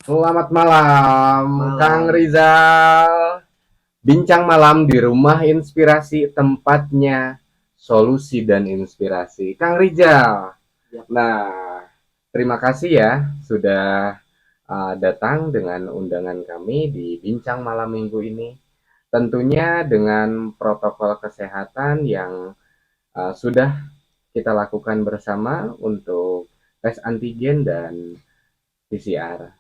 Selamat malam, Kang Malam. Rizal. Bincang malam di rumah inspirasi, tempatnya solusi dan inspirasi. Kang Rizal. Ya, Nah, terima kasih ya sudah datang dengan undangan kami di bincang malam minggu ini. Tentunya dengan protokol kesehatan yang sudah kita lakukan bersama untuk tes antigen dan PCR.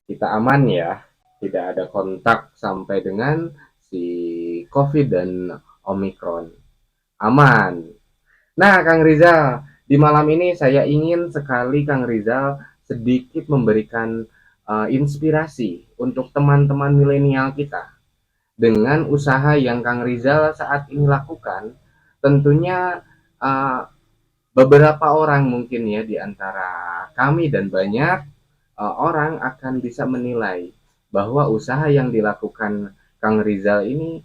Kita aman ya, tidak ada kontak sampai dengan si COVID dan Omikron. Aman. Nah, Kang Rizal, di malam ini saya ingin sekali Kang Rizal sedikit memberikan inspirasi untuk teman-teman milenial kita dengan usaha yang Kang Rizal saat ini lakukan. Tentunya uh, beberapa orang mungkin ya di antara kami dan banyak orang akan bisa menilai bahwa usaha yang dilakukan Kang Rizal ini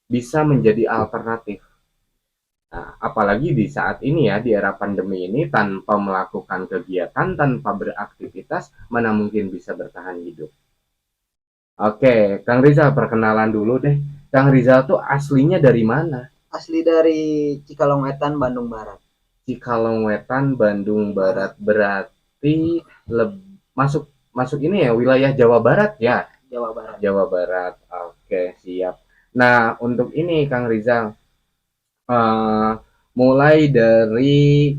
bisa menjadi alternatif. Nah, apalagi di saat ini ya, di era pandemi ini, tanpa melakukan kegiatan, tanpa beraktivitas, mana mungkin bisa bertahan hidup. Oke, Kang Rizal, perkenalan dulu deh. Kang Rizal tuh aslinya dari mana? asli dari Cikalongwetan, Bandung Barat. Cikalong Wetan, Bandung Barat. Barat, Berarti masuk masuk ini ya, wilayah Jawa Barat ya? Jawa Barat. Jawa Barat. Oke, siap. Nah, untuk ini Kang Rizal, uh, mulai dari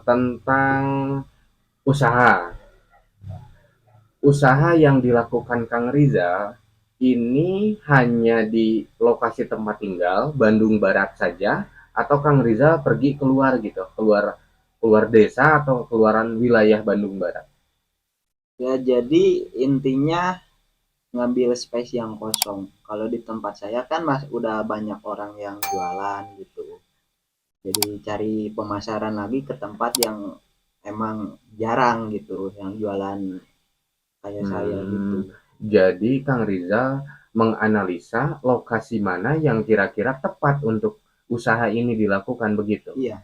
tentang usaha. Usaha yang dilakukan Kang Rizal ini hanya di lokasi tempat tinggal Bandung Barat saja atau Kang Rizal pergi keluar gitu, keluar keluar desa atau keluaran wilayah Bandung Barat. Ya, jadi intinya ngambil space yang kosong. Kalau di tempat saya kan udah banyak orang yang jualan gitu. Jadi cari pemasaran lagi ke tempat yang emang jarang gitu, yang jualan kayak saya gitu. Jadi Kang Rizal menganalisa lokasi mana yang kira-kira tepat untuk usaha ini dilakukan begitu. Iya,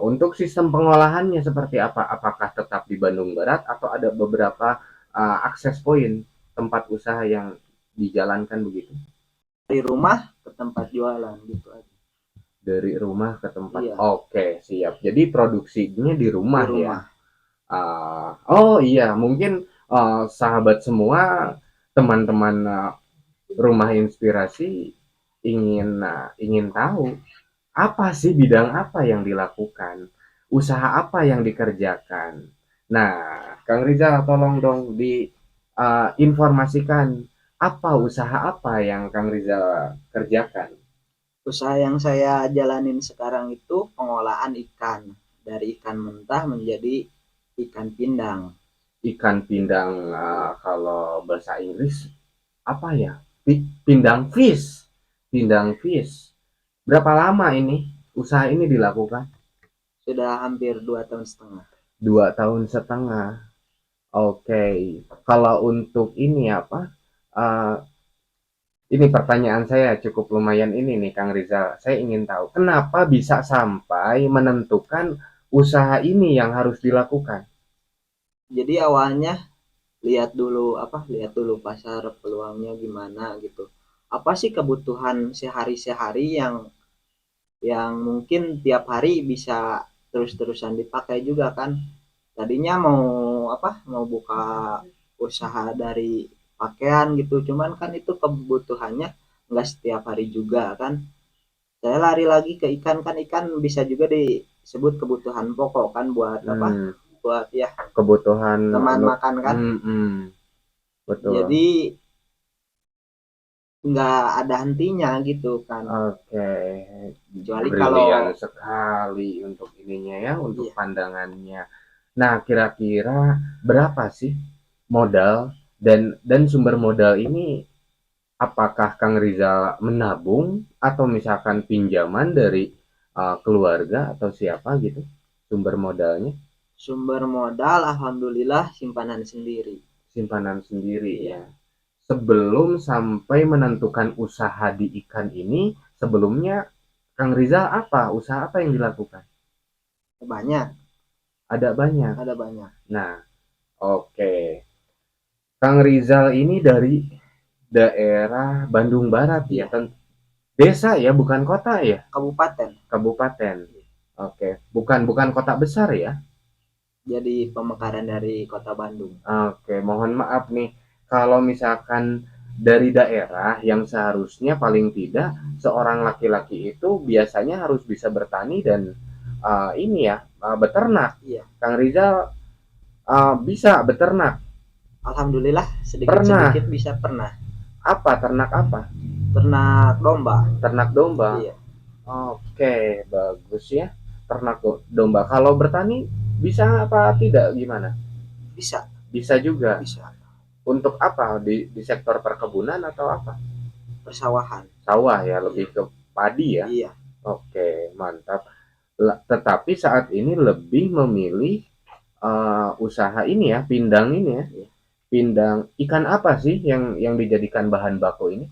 Untuk sistem pengolahannya seperti apa? Apakah tetap di Bandung Barat atau ada beberapa akses point tempat usaha yang dijalankan begitu? dari rumah ke tempat jualan gitu aja. Dari rumah ke tempat. Iya, Oke, siap. Jadi produksinya di di rumah ya. rumah. Oh iya, mungkin sahabat semua, teman-teman rumah inspirasi ingin tahu apa sih bidang apa yang dilakukan, usaha apa yang dikerjakan. Nah, Kang Rizal tolong dong diinformasikan apa usaha apa yang Kang Rizal kerjakan. Usaha yang saya jalanin sekarang itu pengolahan ikan. Dari ikan mentah menjadi ikan pindang. Ikan pindang, kalau bahasa Inggris apa ya? Pindang fish. Pindang fish. Berapa lama ini usaha ini dilakukan? Sudah hampir 2 tahun setengah. 2 tahun setengah. Oke, kalau untuk ini apa? Uh, ini pertanyaan saya cukup lumayan ini nih, Kang Rizal. Saya ingin tahu kenapa bisa sampai menentukan usaha ini yang harus dilakukan. Jadi awalnya lihat dulu pasar peluangnya gimana gitu. Apa sih kebutuhan sehari-sehari yang mungkin tiap hari bisa terus-terusan dipakai juga kan. Tadinya mau buka usaha dari pakaian gitu, cuman kan itu kebutuhannya nggak setiap hari juga kan. Saya lari lagi ke ikan, kan ikan bisa juga disebut kebutuhan pokok kan, Hmm, buat ya kebutuhan teman untuk, makan kan. betul. Jadi nggak ada hentinya gitu kan, Oke, kecuali kalau brilian sekali untuk ininya ya, untuk iya. pandangannya. Nah, kira-kira berapa sih modal dan sumber modal ini, apakah Kang Rizal menabung atau misalkan pinjaman dari keluarga atau siapa gitu sumber modalnya? Sumber modal alhamdulillah simpanan sendiri. Simpanan sendiri Iya, ya. Sebelum sampai menentukan usaha di ikan ini, sebelumnya Kang Rizal apa? Usaha apa yang dilakukan? Banyak, Ada banyak. ada banyak. Nah, oke. Kang Rizal ini dari daerah Bandung Barat ya. Iya, Desa ya, bukan kota ya? kabupaten. Kabupaten. Oke, bukan bukan kota besar ya. Jadi pemekaran dari kota Bandung. Oke, mohon maaf nih kalau misalkan dari daerah yang seharusnya paling tidak seorang laki-laki itu biasanya harus bisa bertani dan ini ya beternak. Iya, Kang Rizal bisa beternak. alhamdulillah Pernah. sedikit-sedikit bisa pernah. Apa ternak apa? Ternak domba. Ternak domba. Iya, Oke, bagus ya. Ternak domba. Kalau bertani bisa apa tidak gimana? bisa, Bisa juga. bisa. Untuk apa? Di sektor perkebunan atau apa? Persawahan. Sawah ya, lebih Iya, ke padi ya. iya. Oke, mantap. Tetapi saat ini lebih memilih usaha ini ya, pindang ini ya. Iya. Pindang ikan apa sih yang dijadikan bahan baku ini?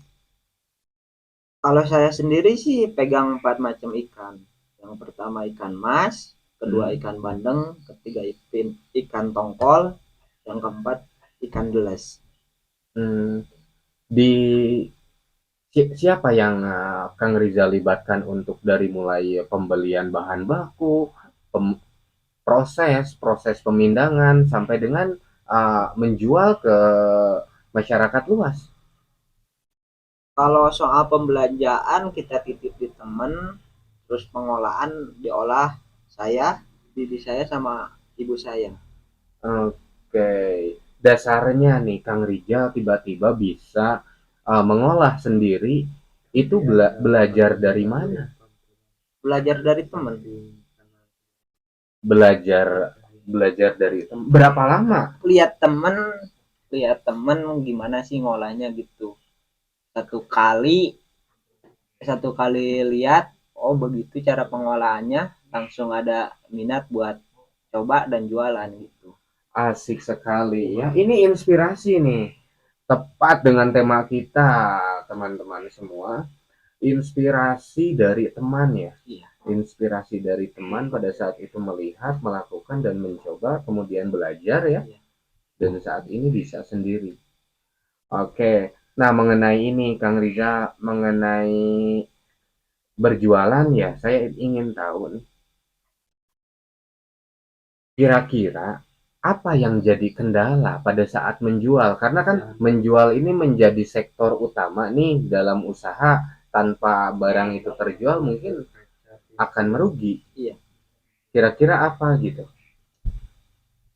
Kalau saya sendiri sih pegang 4 macam ikan. Yang pertama ikan mas, kedua Hmm. ikan bandeng, ketiga ikan tongkol, yang keempat ikan gelas. Hmm, di siapa yang Kang Rizal libatkan untuk dari mulai pembelian bahan baku, proses proses pemindangan sampai dengan menjual ke masyarakat luas? Kalau soal pembelanjaan kita titip di temen, terus pengolahan diolah saya, diri saya sama ibu saya. Oke, dasarnya nih Kang Rizal tiba-tiba bisa mengolah sendiri itu belajar dari mana? Belajar dari temen. Belajar belajar dari berapa lama? Lihat temen, lihat temen gimana sih ngolahnya gitu. Satu kali, satu kali lihat, oh begitu cara pengolahannya, langsung ada minat buat coba dan jualan gitu. Asik sekali ya. Ini inspirasi nih. Tepat dengan tema kita, teman-teman semua. Inspirasi dari teman ya. Iya. Inspirasi dari teman pada saat itu melihat, melakukan dan mencoba, kemudian belajar ya. Iya. Dan saat ini bisa sendiri. Oke. Nah, mengenai ini Kang Riza, mengenai berjualan ya, saya ingin tahu nih, kira-kira apa yang jadi kendala pada saat menjual? Karena kan menjual ini menjadi sektor utama nih dalam usaha. Tanpa barang itu terjual mungkin akan merugi. Iya. Kira-kira apa gitu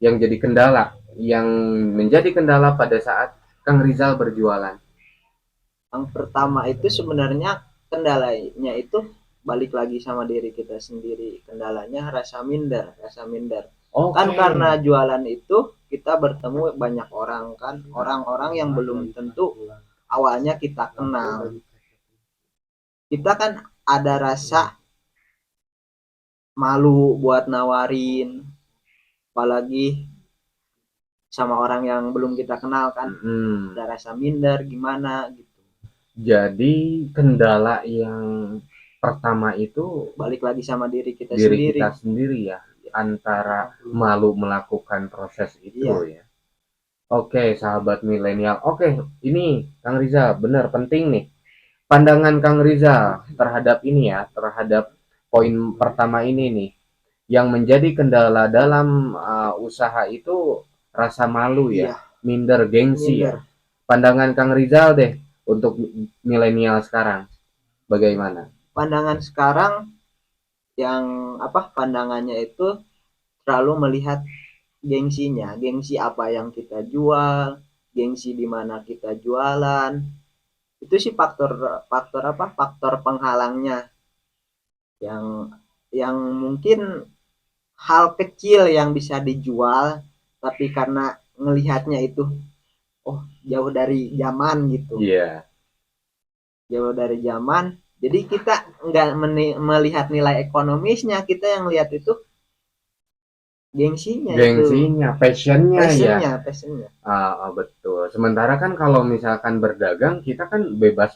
yang jadi kendala, yang menjadi kendala pada saat Kang Rizal berjualan? Yang pertama itu sebenarnya kendalanya itu balik lagi sama diri kita sendiri. Kendalanya rasa minder, rasa minder. Kan Oke. karena jualan itu kita bertemu banyak orang kan, orang-orang yang belum tentu awalnya kita kenal. Kita kan ada rasa malu buat nawarin, apalagi sama orang yang belum kita kenal kan, ada rasa minder gimana gitu. Jadi kendala yang pertama itu Balik lagi sama diri kita diri sendiri. kita sendiri ya, antara malu melakukan proses itu Iya. ya. Oke, sahabat milenial. Oke, ini Kang Rizal benar penting nih. Pandangan Kang Rizal terhadap ini ya, terhadap poin pertama ini nih, yang menjadi kendala dalam usaha itu rasa malu ya, Iya. minder, gengsi Minder. ya. Pandangan Kang Rizal deh untuk milenial sekarang, bagaimana? Pandangan sekarang yang pandangannya itu terlalu melihat gengsinya, gengsi apa yang kita jual, gengsi di mana kita jualan. Itu sih faktor faktor faktor penghalangnya yang mungkin hal kecil yang bisa dijual tapi karena ngelihatnya itu oh jauh dari zaman gitu. Iya. Yeah. Jauh dari zaman. Jadi kita nggak melihat nilai ekonomisnya, kita yang lihat itu gengsinya Passionnya ya. passionnya. Betul. Sementara kan kalau misalkan berdagang kita kan bebas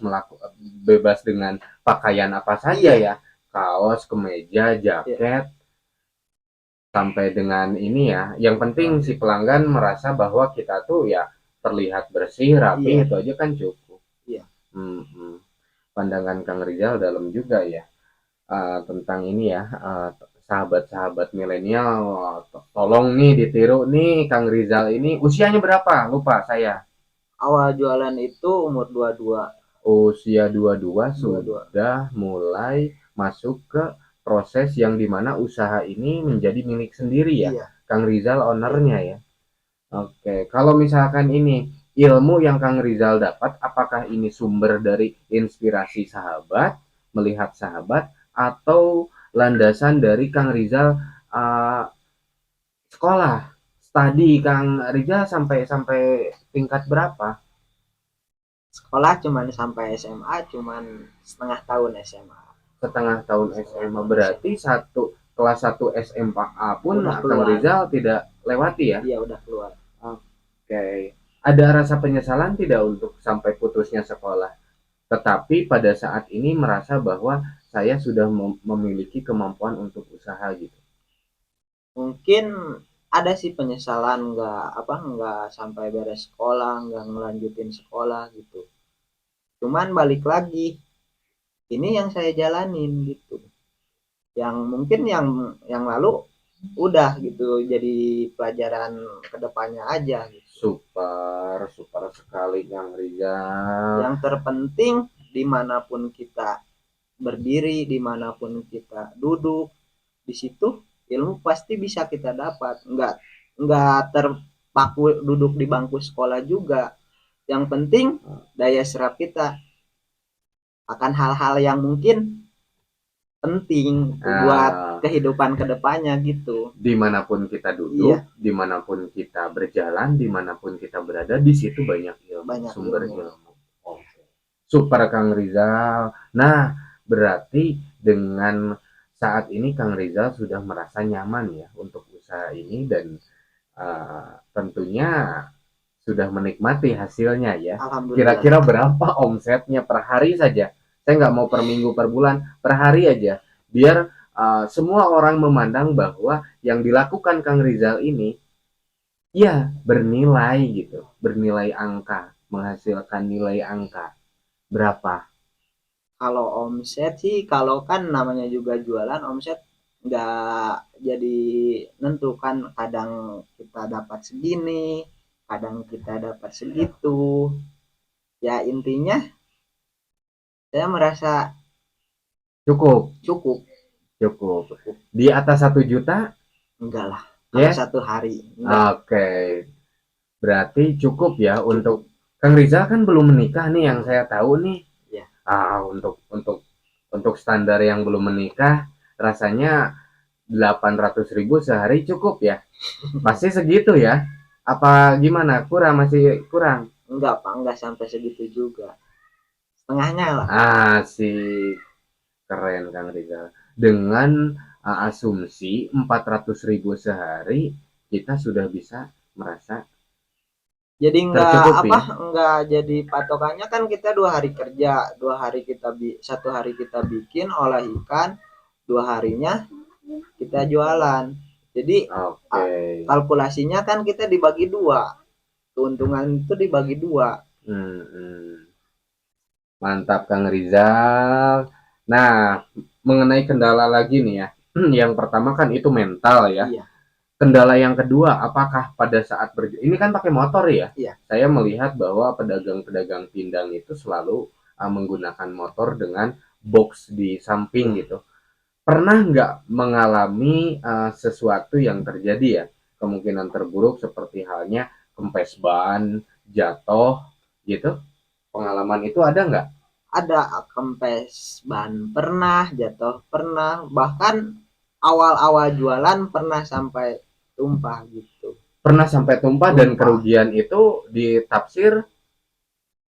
bebas dengan pakaian apa saja ya. kaos, kemeja, Iya, jaket, sampai dengan ini ya. Yang penting si pelanggan merasa bahwa kita tuh ya terlihat bersih, rapi, iya, itu aja kan cukup. iya. Hmm. Pandangan Kang Rizal dalam juga ya. Tentang ini ya, sahabat-sahabat milenial, tolong nih ditiru nih Kang Rizal ini. Usianya berapa? Lupa saya. Awal jualan itu umur 22, Usia 22 22. sudah mulai masuk ke proses yang dimana usaha ini menjadi milik sendiri ya. Iya, Kang Rizal iya. ownernya ya. Oke, kalau misalkan ini ilmu yang Kang Rizal dapat, apakah ini sumber dari inspirasi sahabat, melihat sahabat, atau landasan dari Kang Rizal uh, sekolah, studi Kang Rizal sampai sampai tingkat berapa? Sekolah cuman sampai SMA, cuman setengah tahun SMA. Setengah tahun Setengah SMA, tahun berarti SMA. kelas 1 SMA pun Udah Kang keluar. Rizal tidak lewati ya? Iya, udah keluar. Oke. Ada rasa penyesalan tidak untuk sampai putusnya sekolah? Tetapi pada saat ini merasa bahwa saya sudah memiliki kemampuan untuk usaha gitu. Mungkin ada sih penyesalan nggak sampai beres sekolah, nggak ngelanjutin sekolah gitu. Cuman balik lagi, ini yang saya jalanin gitu. Yang mungkin yang lalu udah gitu jadi pelajaran kedepannya aja gitu. Super, super sekali Kang Rizal. Yang terpenting dimanapun kita berdiri, dimanapun kita duduk, di situ ilmu pasti bisa kita dapat. Nggak terpaku duduk di bangku sekolah juga. Yang penting daya serap kita akan hal-hal yang mungkin penting buat Nah, kehidupan kedepannya gitu. dimanapun kita duduk, Iya, dimanapun kita berjalan, dimanapun kita berada, di situ banyak ilmu, banyak sumber ilmu. ilmu. Oke. Super Kang Rizal. Nah, berarti dengan saat ini Kang Rizal sudah merasa nyaman ya untuk usaha ini dan tentunya sudah menikmati hasilnya ya. Alhamdulillah. Kira-kira berapa omsetnya per hari saja? Saya nggak mau per minggu per bulan, per hari aja. Biar semua orang memandang bahwa yang dilakukan Kang Rizal ini ya bernilai gitu, bernilai angka, menghasilkan nilai angka. Berapa? Kalau omset sih, kalau kan namanya juga jualan, omset nggak jadi nentu kan. Kadang kita dapat segini, kadang kita dapat segitu. Ya intinya saya merasa Cukup, cukup. cukup. Cukup. Di atas 1 juta, Enggak lah. Kalau ya? satu hari enggak. Oke, berarti cukup ya untuk Cukup. Kang Rizal kan belum menikah nih yang saya tahu nih. Ya, Untuk standar yang belum menikah rasanya 800.000 sehari cukup ya? Pasti segitu ya? Apa gimana? Kurang, masih kurang? enggak Pak, enggak sampai segitu juga. Setengahnya lah. Asik, keren Kang Rizal. Dengan asumsi 400.000 sehari, kita sudah bisa merasa Jadi enggak tercukupi. enggak jadi patokannya kan kita 2 hari kerja, 2 hari kita 1 hari kita bikin olah ikan, 2 harinya kita jualan. Jadi Oke. kalkulasinya kan kita dibagi dua, keuntungan itu dibagi dua. Hmm. Mantap Kang Rizal. Nah, mengenai kendala lagi nih ya. Yang pertama kan itu mental ya. Iya, Kendala yang kedua, apakah pada saat ini kan pakai motor ya? iya. Saya melihat bahwa pedagang-pedagang pindang itu selalu menggunakan motor dengan box di samping Iya. gitu. Pernah nggak mengalami sesuatu yang terjadi ya? Kemungkinan terburuk seperti halnya kempes ban, jatuh gitu. Pengalaman itu ada nggak? Ada kempes ban pernah, jatuh pernah, bahkan awal-awal jualan pernah sampai tumpah gitu. Pernah sampai tumpah dan Tumpah. kerugian itu ditafsir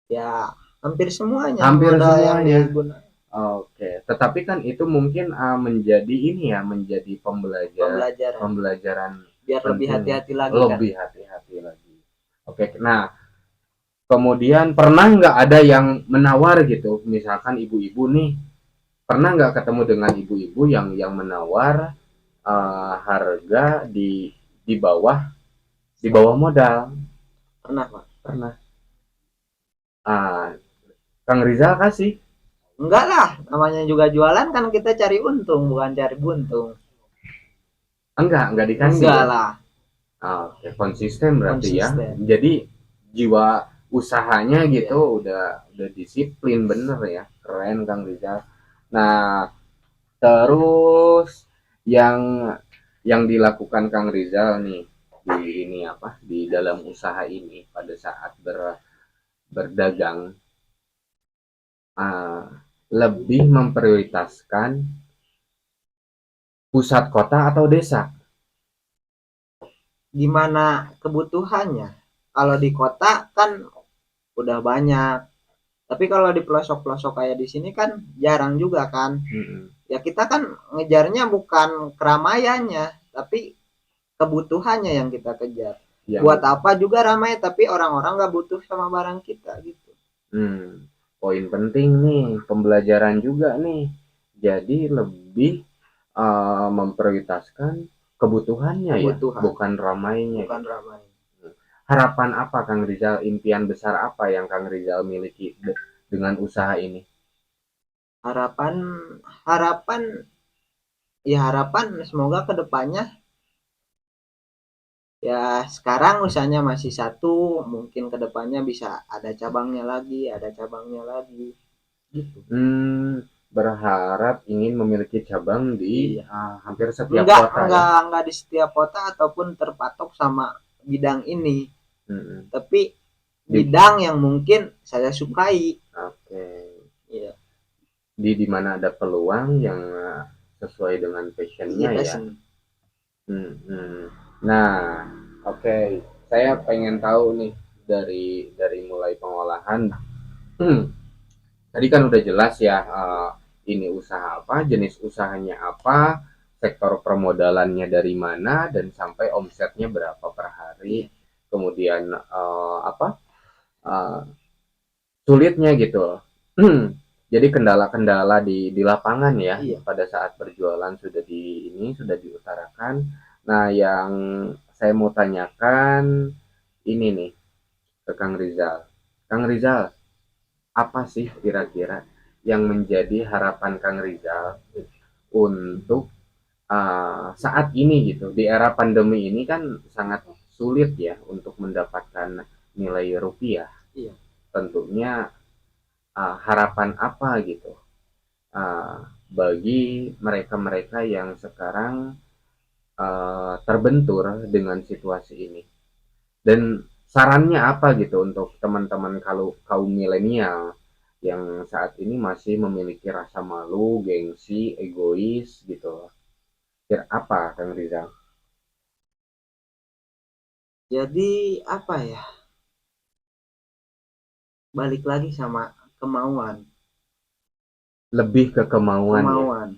Ya, hampir semuanya hampir modal yang semuanya. digunakan. Oke, tetapi kan itu mungkin menjadi ini ya, menjadi Pembelajaran. pembelajaran Biar lebih penting, hati-hati lagi kan. lebih hati-hati lagi. Oke, nah kemudian pernah nggak ada yang menawar gitu, misalkan ibu-ibu nih Pernah nggak ketemu dengan ibu-ibu yang menawar harga di bawah di bawah modal? Pernah Pak? Pernah. Ah, Kang Rizal kasih? Enggak lah, namanya juga jualan kan kita cari untung bukan cari buntung. Enggak dikasih Enggak ya. lah, Oke, konsisten berarti ya. konsisten. Jadi jiwa usahanya Iya. gitu udah disiplin bener ya. Keren Kang Rizal. Nah, terus yang dilakukan Kang Rizal nih di ini apa di dalam usaha ini pada saat berdagang, uh, lebih memprioritaskan pusat kota atau desa? Gimana kebutuhannya? Kalau di kota kan udah banyak. Tapi kalau di pelosok-pelosok kayak di sini kan jarang juga kan. Hmm. Ya kita kan ngejarnya bukan keramaiannya, tapi kebutuhannya yang kita kejar. Buat Yang apa juga ramai tapi orang-orang nggak butuh sama barang kita gitu. poin penting nih, pembelajaran juga nih. Jadi lebih memprioritaskan kebutuhannya ya, Kebutuhan, bukan ramainya bukan gitu. ramai. Harapan apa Kang Rizal, impian besar apa yang Kang Rizal miliki dengan usaha ini? Harapan harapan ya harapan semoga kedepannya ya sekarang usahanya masih satu, mungkin kedepannya bisa ada cabangnya lagi gitu. Berharap ingin memiliki cabang di Iya. hampir setiap kota ya. Enggak di setiap kota ataupun terpatok sama bidang ini, Hmm. tapi Di, bidang yang mungkin saya sukai. oke. Iya, Di mana ada peluang yang sesuai dengan iya passionnya ya. passion. Hmm. Nah, oke. Saya pengen tahu nih dari mulai pengolahan. Tadi kan udah jelas ya, ini usaha apa, jenis usahanya apa, sektor permodalannya dari mana, dan sampai omsetnya berapa per hari. Iya, Kemudian apa uh, sulitnya gitu. Jadi kendala-kendala di lapangan ya iya. pada saat berjualan sudah diutarakan. Nah, yang saya mau tanyakan ini nih ke Kang Rizal. Kang Rizal, apa sih kira-kira yang menjadi harapan Kang Rizal untuk saat ini gitu di era pandemi ini kan sangat sulit ya untuk mendapatkan nilai rupiah. Iya. Tentunya harapan apa gitu bagi mereka-mereka yang sekarang terbentur dengan situasi ini, dan sarannya apa gitu untuk teman-teman kalau kaum milenial yang saat ini masih memiliki rasa malu, gengsi, egois gitu. Kira apa Kang Rizal? Jadi apa ya? Balik lagi sama kemauan. Lebih ke kemauan ya. Kemauan.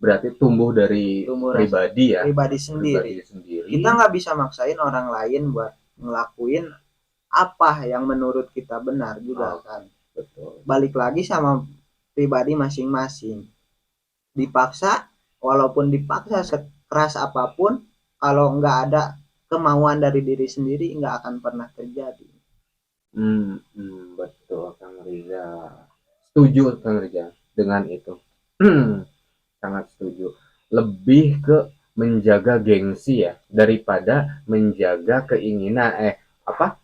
Berarti tumbuh dari Tumbuh rasa pribadi ya, pribadi sendiri. pribadi sendiri. Kita nggak bisa maksain orang lain buat ngelakuin apa yang menurut kita benar juga Oh, kan. betul. Balik lagi sama pribadi masing-masing. Dipaksa, walaupun dipaksa sekeras apapun, kalau nggak ada kemauan dari diri sendiri nggak akan pernah terjadi. Betul Kang Rizal. Setuju Kang Rizal dengan itu. Sangat setuju. Lebih ke menjaga gengsi ya daripada menjaga keinginan apa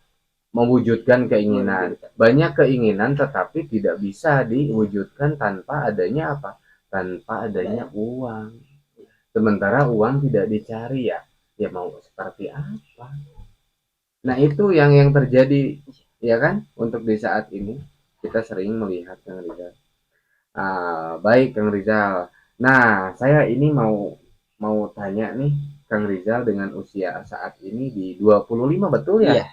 mewujudkan keinginan. Mewujudkan. Banyak keinginan tetapi tidak bisa diwujudkan tanpa adanya apa? Tanpa adanya uang. Sementara uang tidak dicari ya. Ya mau seperti apa? Nah, itu yang terjadi ya kan untuk di saat ini kita sering melihat Kang Rizal. Baik Kang Rizal. Nah, saya ini mau mau tanya nih Kang Rizal dengan usia saat ini di 25 betul ya? Iya.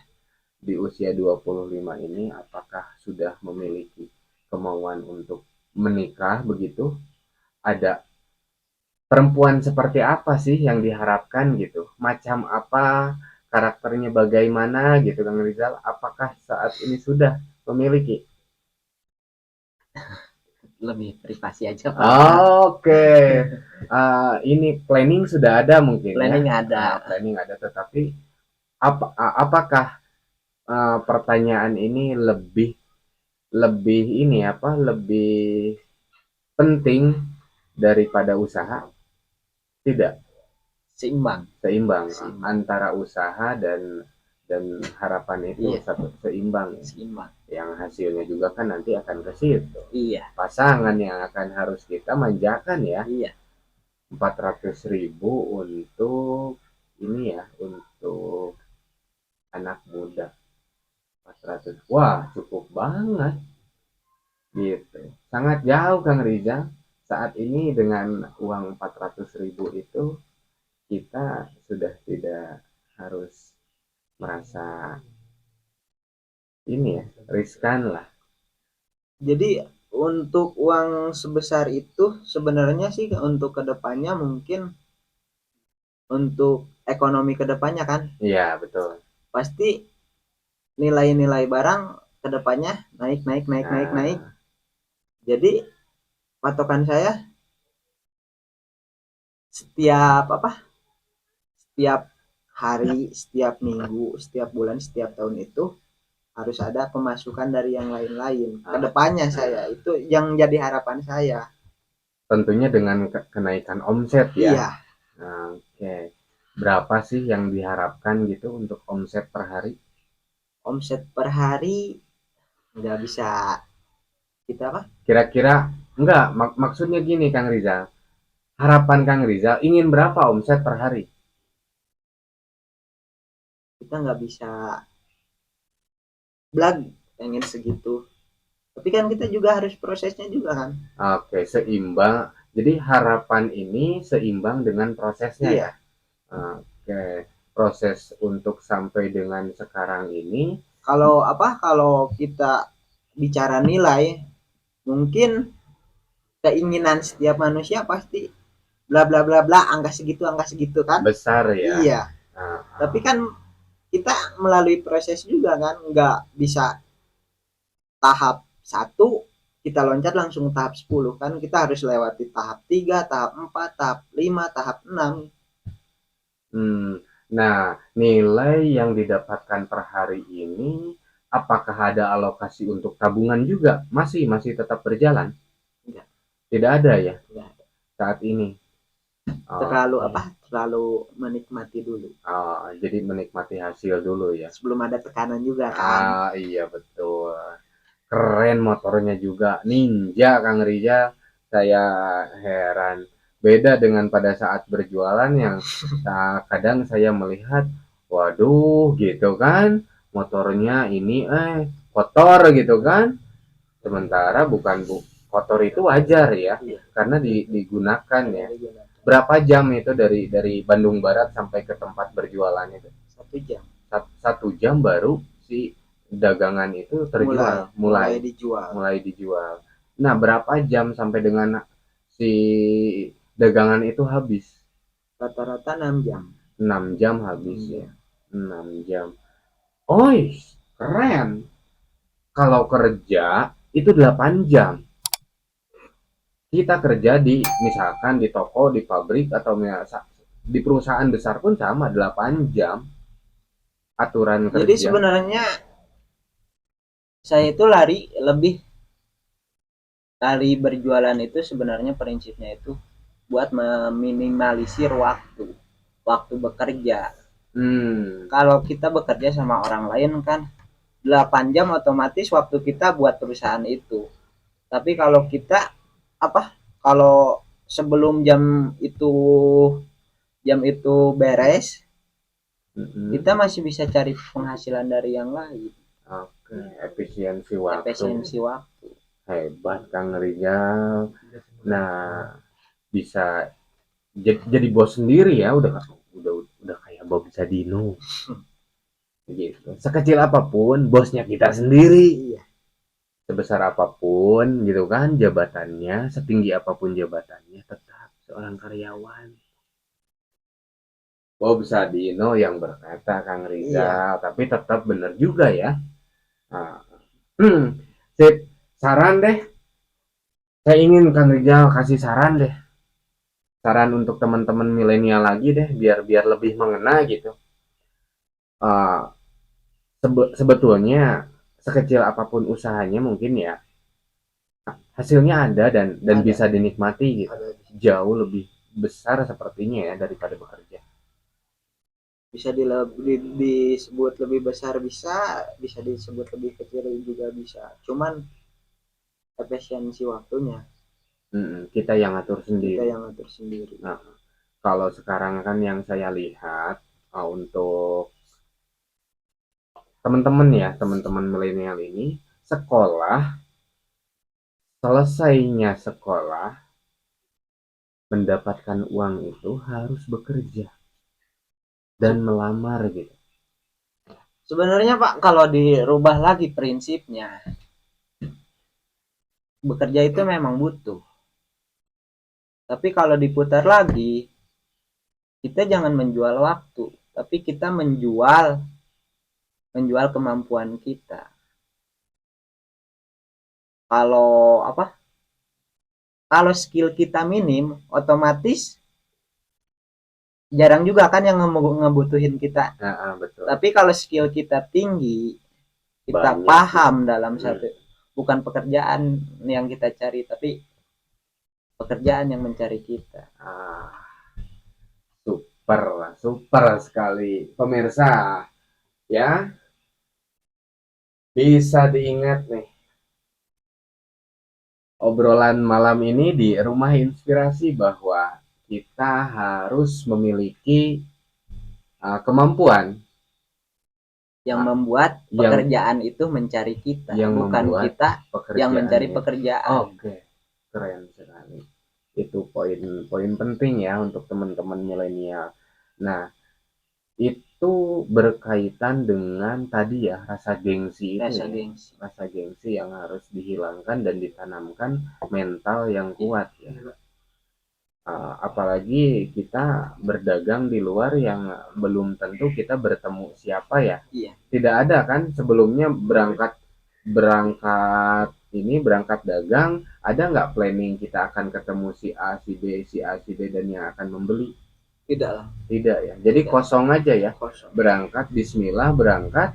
Di usia 25 ini apakah sudah memiliki kemauan untuk menikah begitu? Ada perempuan seperti apa sih yang diharapkan gitu? Macam apa, karakternya bagaimana gitu Kang Rizal? Apakah saat ini sudah memiliki? lebih privasi aja Pak. Oke. Ini planning sudah ada mungkin ya. Planning ada. Planning ada, tetapi apakah pertanyaan ini lebih lebih ini apa lebih penting daripada usaha? Tidak, Seimbang. seimbang Seimbang. antara usaha dan harapan itu Iya. satu seimbang. Seimbang. Yang hasilnya juga kan nanti akan ke situ. Iya. Pasangan yang akan harus kita manjakan ya. Iya. 400.000 untuk ini ya, untuk anak muda. 400. Wah, cukup banget. Gitu. Sangat jauh Kang Rizal. Saat ini dengan uang 400.000 itu kita sudah tidak harus merasa ini ya, riskan lah. Jadi untuk uang sebesar itu sebenarnya sih untuk kedepannya mungkin untuk ekonomi kedepannya kan Iya, betul. pasti nilai-nilai barang kedepannya naik naik naik naik Nah, naik. Jadi patokan saya setiap setiap hari, setiap minggu, setiap bulan, setiap tahun itu harus ada pemasukan dari yang lain-lain. Kedepannya saya itu yang jadi harapan saya. tentunya dengan kenaikan omset ya. Iya. Oke. Berapa sih yang diharapkan gitu untuk omset per hari? Omset per hari nggak bisa kita Kira-kira enggak, maksudnya gini Kang Rizal. Harapan Kang Rizal ingin berapa omset per hari? kita nggak bisa blag pengen segitu. Tapi kan kita juga harus prosesnya juga kan. Oke, seimbang. Jadi harapan ini seimbang dengan prosesnya Iya. ya. Oke, proses untuk sampai dengan sekarang ini. Kalau kita bicara nilai, mungkin keinginan setiap manusia pasti bla bla bla bla angka segitu kan Besar ya. iya Nah, tapi kan kita melalui proses juga kan nggak bisa tahap satu kita loncat langsung tahap 10 kan kita harus lewati tahap 3 tahap 4 tahap 5 tahap 6. Nah, nilai yang didapatkan per hari ini, apakah ada alokasi untuk tabungan juga? Masih tetap berjalan? Enggak. Tidak ada ya? Enggak. Saat ini? Terlalu Oke. terlalu menikmati dulu. Jadi menikmati hasil dulu ya? Sebelum ada tekanan juga kan. Iya betul. Keren motornya juga. Ninja Kang Rija. Saya heran. Beda dengan pada saat berjualan yang kadang saya melihat, waduh gitu kan, motornya ini kotor gitu kan. Sementara bukan kotor itu wajar ya, Iya. karena digunakan ya. Berapa jam itu dari Bandung Barat sampai ke tempat berjualan itu? 1 jam. 1 jam baru si dagangan itu terjual, mulai dijual. Nah, berapa jam sampai dengan si dagangan itu habis? Rata-rata 6 jam. 6 jam habis ya. 6 jam. Oi, keren. Kalau kerja itu 8 jam. Kita kerja di misalkan di toko, di pabrik atau di perusahaan besar pun sama 8 jam aturan kerja. Jadi sebenarnya saya itu lari berjualan itu sebenarnya prinsipnya itu buat meminimalisir waktu bekerja. Kalau kita bekerja sama orang lain kan 8 jam otomatis waktu kita buat perusahaan itu. Tapi kalau kita kalau sebelum jam itu beres kita masih bisa cari penghasilan dari yang lain. Oke, efisiensi waktu. Hebat Kang Rizal. Nah, bisa jadi bos sendiri ya, udah kayak Bob Sadino. Gitu. Sekecil apapun bosnya kita sendiri. Iya. Sebesar apapun gitu kan jabatannya, setinggi apapun jabatannya, tetap seorang karyawan. Bob Sadino yang berkata Kang Rizal, iya. Tapi tetap benar juga ya. Sip, saran deh Saya ingin Kang Rijal kasih saran deh, saran untuk teman-teman milenial lagi deh, biar biar lebih mengena gitu. Uh, Sebetulnya sekecil apapun usahanya mungkin ya, hasilnya ada dan Ada, bisa dinikmati gitu. ada Jauh lebih besar sepertinya ya daripada bekerja. bisa disebut lebih besar, bisa bisa disebut lebih kecil juga bisa, cuman efisiensi waktunya Kita yang atur kita sendiri. yang ngatur sendiri. Nah, kalau sekarang kan yang saya lihat, untuk teman-teman ya, teman-teman milenial ini sekolah, selesainya sekolah, mendapatkan uang itu harus bekerja dan melamar gitu. Sebenarnya Pak, kalau dirubah lagi prinsipnya, bekerja itu memang butuh, tapi kalau diputar lagi, kita jangan menjual waktu, tapi kita menjual menjual kemampuan kita. Kalau apa, kalau skill kita minim, otomatis jarang juga kan yang ngebutuhin kita. Betul. Tapi kalau skill kita tinggi, kita Banyak paham gitu. dalam satu, bukan pekerjaan yang kita cari, tapi pekerjaan yang mencari kita. Super, super sekali pemirsa ya, bisa diingat nih obrolan malam ini di Rumah Inspirasi bahwa kita harus memiliki kemampuan Yang uh, membuat yang pekerjaan itu mencari kita, yang bukan membuat kita yang pekerjaan mencari itu. pekerjaan. Oke, keren sekali. Itu poin-poin penting ya untuk teman-teman milenial. Nah, itu berkaitan dengan tadi ya, rasa gengsi itu Rasa ya. gengsi. Rasa gengsi yang harus dihilangkan dan ditanamkan mental yang kuat ya. Apalagi kita berdagang di luar yang belum tentu kita bertemu siapa ya. Iya. Tidak ada kan sebelumnya berangkat berangkat berangkat dagang, ada nggak planning kita akan ketemu si A, si B, si A, si D dan yang akan membeli? Tidak lah. Tidak ya. Jadi Tidak. kosong aja ya. Kosong. Berangkat, Bismillah berangkat.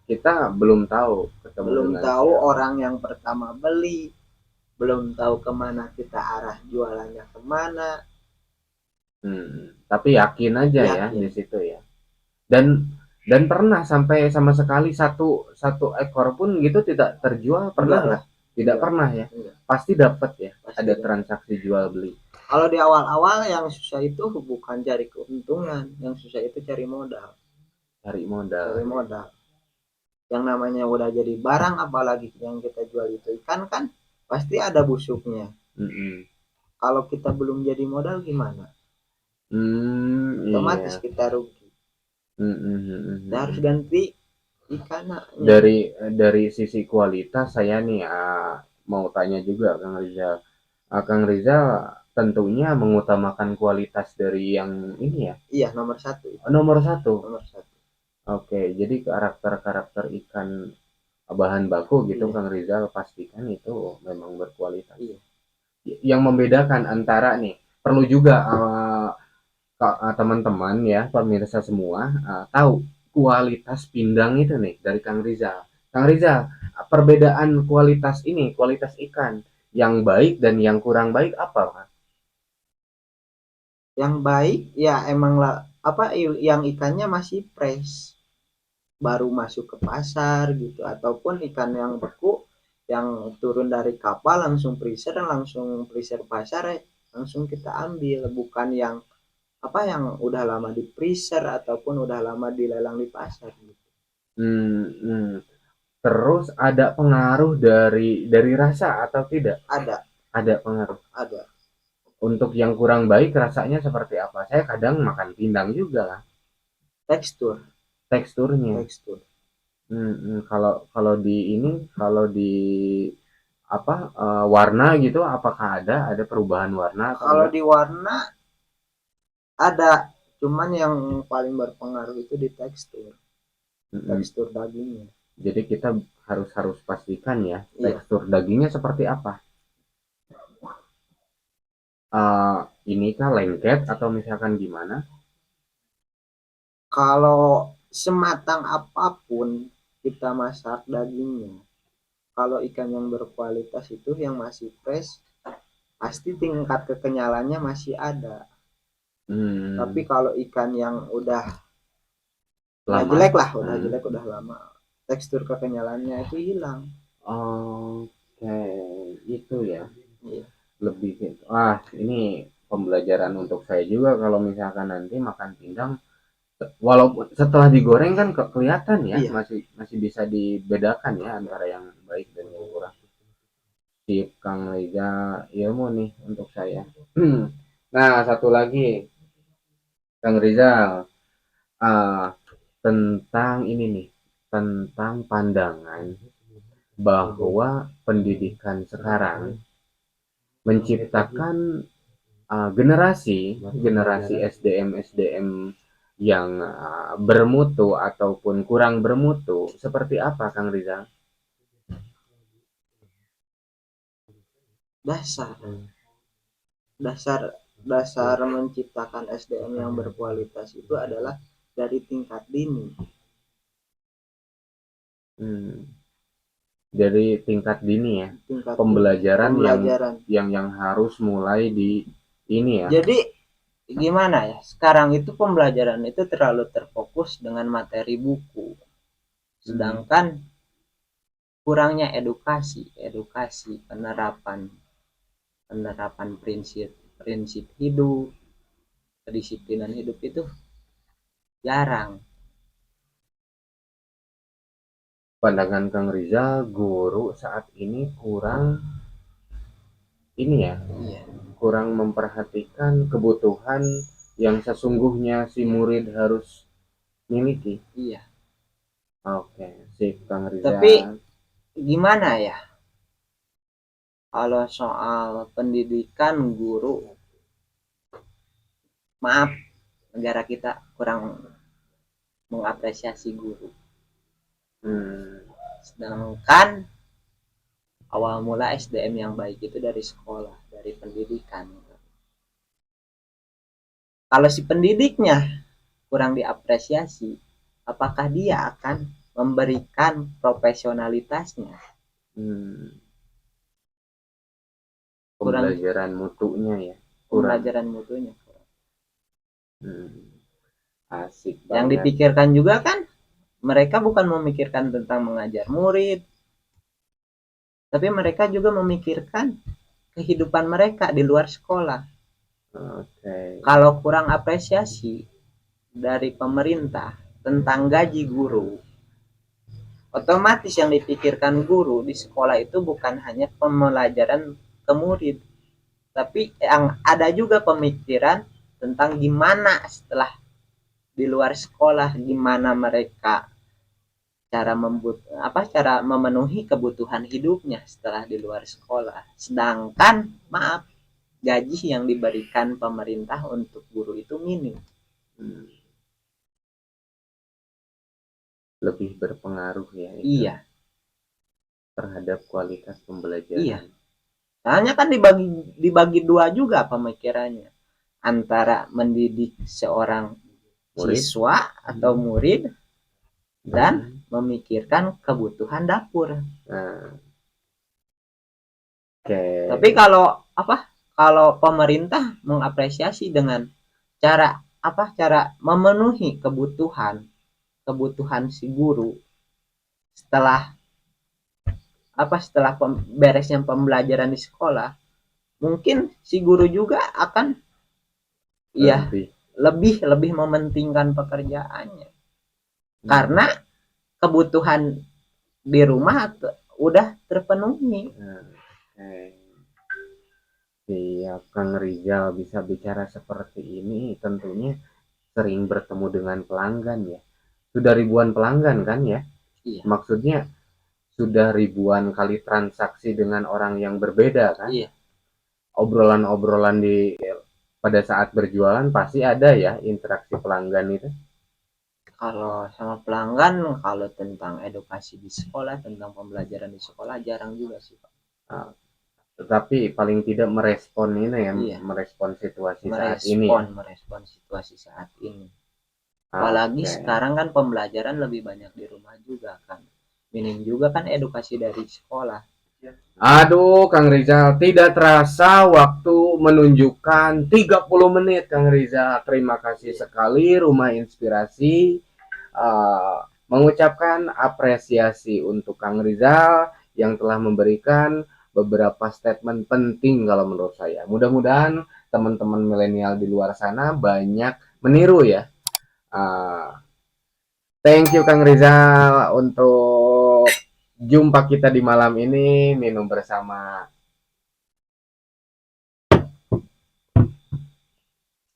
Kita belum tahu ketemu belum dengan tahu siapa. orang yang pertama beli, belum tahu kemana kita arah jualannya kemana. Tapi yakin aja ya Yakin. di situ ya. Dan pernah sampai sama sekali satu ekor pun gitu tidak terjual, pernah nggak? Tidak pernah ya. Pasti dapat ya. Pasti ada dapat transaksi jual beli. Kalau di awal-awal yang susah itu bukan cari keuntungan, yang susah itu cari modal. Cari modal. Cari modal. Yang namanya udah jadi barang, apalagi yang kita jual itu ikan kan pasti ada busuknya. Kalau kita belum jadi modal gimana? Otomatis Iya. kita rugi. Kita harus ganti ikan. Dari sisi kualitas saya nih mau tanya juga Kang Rizal. Kang Rizal tentunya mengutamakan kualitas dari yang ini ya? Iya, nomor satu. Nomor satu. Nomor satu. Oke, jadi karakter ikan bahan baku gitu Iya. Kang Rizal pastikan itu memang berkualitas. Iya. Yang membedakan antara nih, perlu juga teman-teman ya, pemirsa semua tahu kualitas pindang itu nih dari Kang Rizal. Kang Rizal, perbedaan kualitas ini, kualitas ikan yang baik dan yang kurang baik apa, Pak? Yang baik ya emang lah apa, yang ikannya masih fresh, baru masuk ke pasar gitu, ataupun ikan yang beku yang turun dari kapal langsung freezer pasar, langsung kita ambil, bukan yang apa yang udah lama di freezer ataupun udah lama dilelang di pasar gitu. Terus ada pengaruh dari rasa atau tidak? Ada. Ada pengaruh. Ada. Untuk yang kurang baik rasanya seperti apa? Saya kadang makan pindang juga lah. Teksturnya. Kalau di ini, kalau di apa warna gitu, apakah ada perubahan warna atau kalau enggak? di warna ada, cuman yang paling berpengaruh itu di tekstur dagingnya. Jadi kita harus pastikan ya, tekstur dagingnya seperti apa. eh, ini kah lengket atau misalkan gimana? Kalau sematang apapun kita masak dagingnya, kalau ikan yang berkualitas itu yang masih fresh, pasti tingkat kekenyalannya masih ada. Tapi Hmm, kalau ikan yang udah lama. jelek lah, udah Hmm. jelek, udah lama, tekstur kekenyalannya itu hilang. Oke, itu ya. Iya, Lebih gitu. Ah, ini pembelajaran untuk saya juga kalau misalkan nanti makan pindang, walaupun setelah digoreng kan kelihatan ya, iya. masih masih bisa dibedakan ya antara yang baik dan yang kurang. Sip, Kang Reza, ilmu nih untuk saya. Nah, satu lagi, Kang Rizal, ah, tentang ini nih, tentang pandangan bahwa pendidikan sekarang menciptakan generasi generasi SDM yang bermutu ataupun kurang bermutu seperti apa, Kang Rizal? Dasar, dasar, dasar menciptakan SDM yang berkualitas itu adalah dari tingkat dini. Hmm, dari tingkat dini ya, Tingkat dini, pembelajaran yang pembelajaran. yang harus mulai di ini ya. Jadi gimana ya? Sekarang itu pembelajaran itu terlalu terfokus dengan materi buku. Hmm, Sedangkan kurangnya edukasi, edukasi penerapan penerapan prinsip prinsip hidup, kedisiplinan hidup itu jarang. pandangan Kang Rizal, guru saat ini kurang ini ya, Iya, kurang memperhatikan kebutuhan yang sesungguhnya si murid harus miliki. iya. Oke, sip Kang Tapi Rizal. gimana ya? Kalau soal pendidikan guru, maaf, negara kita kurang mengapresiasi guru. Hmm, Sedangkan awal mula SDM yang baik itu dari sekolah, dari pendidikan. Kalau si pendidiknya kurang diapresiasi, apakah dia akan memberikan profesionalitasnya? hmm, Kurang pembelajaran mutunya ya, kurang. pembelajaran mutunya. Hmm, asik Yang banget. dipikirkan juga kan mereka bukan memikirkan tentang mengajar murid, tapi mereka juga memikirkan kehidupan mereka di luar sekolah. Oke. Kalau kurang apresiasi dari pemerintah tentang gaji guru, otomatis yang dipikirkan guru di sekolah itu bukan hanya pembelajaran ke murid, tapi yang ada juga pemikiran tentang gimana setelah di luar sekolah, gimana mereka cara memenuhi kebutuhan hidupnya setelah di luar sekolah. Sedangkan maaf, gaji yang diberikan pemerintah untuk guru itu minim. Hmm, lebih berpengaruh ya itu Iya, terhadap kualitas iya. pembelajaran. Hanya kan dibagi dibagi dua juga pemikirannya, antara mendidik seorang Murid. siswa atau murid dan Dan memikirkan kebutuhan dapur. nah, Tapi oke. kalau kalau pemerintah mengapresiasi dengan cara memenuhi kebutuhan kebutuhan si guru setelah setelah beresnya pembelajaran di sekolah, mungkin si guru juga akan ya Lebih. lebih lebih mementingkan pekerjaannya Hmm, karena kebutuhan di rumah udah terpenuhi. nah, oke. Siap, Kang Rizal bisa bicara seperti ini tentunya sering bertemu dengan pelanggan ya. Sudah ribuan pelanggan kan ya? Iya, Maksudnya sudah ribuan kali transaksi dengan orang yang berbeda kan? iya. Obrolan-obrolan di pada saat berjualan pasti ada ya interaksi pelanggan itu. Kalau sama pelanggan, kalau tentang edukasi di sekolah, tentang pembelajaran di sekolah jarang juga sih Pak. tetapi paling tidak merespon ini ya, Iya, merespon situasi saat ini ya. merespon situasi saat ini. Apalagi Oke. sekarang kan pembelajaran lebih banyak di rumah juga kan. Minim juga kan edukasi dari sekolah. Aduh, Kang Rizal, tidak terasa waktu menunjukkan 30 menit, Kang Rizal. Terima kasih Iya. sekali Rumah Inspirasi mengucapkan apresiasi untuk Kang Rizal yang telah memberikan beberapa statement penting kalau menurut saya. Mudah-mudahan teman-teman milenial di luar sana banyak meniru ya. Uh, Thank you Kang Rizal untuk jumpa kita di malam ini minum bersama.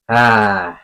Ah.